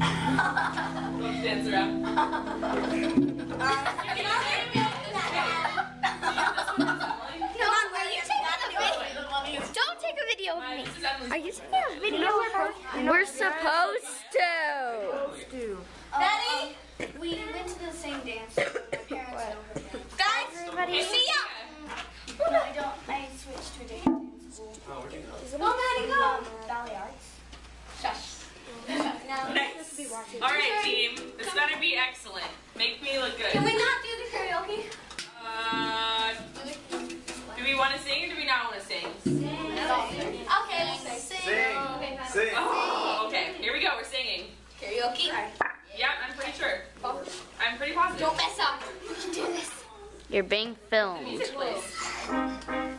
Let's dance around. Don't take a video of me. Are you taking a video of her? We're supposed to. Daddy, we went to the same dance. My parents know. Guys, Everybody. see ya. No, I don't. I switched to a different dance school. Oh, where'd you go? Go, Maddie, go. Ballet Arts. Shush. Now, Nice. Alright, team. This better be excellent. Make me look good. can we not do the karaoke? Do we want to sing or do we not want to sing? Okay, let's sing. Sing. Oh, okay. Here we go. We're singing. Karaoke. Yeah, I'm pretty sure. I'm pretty positive. Don't mess up. We can do this. You're being filmed. Music plays.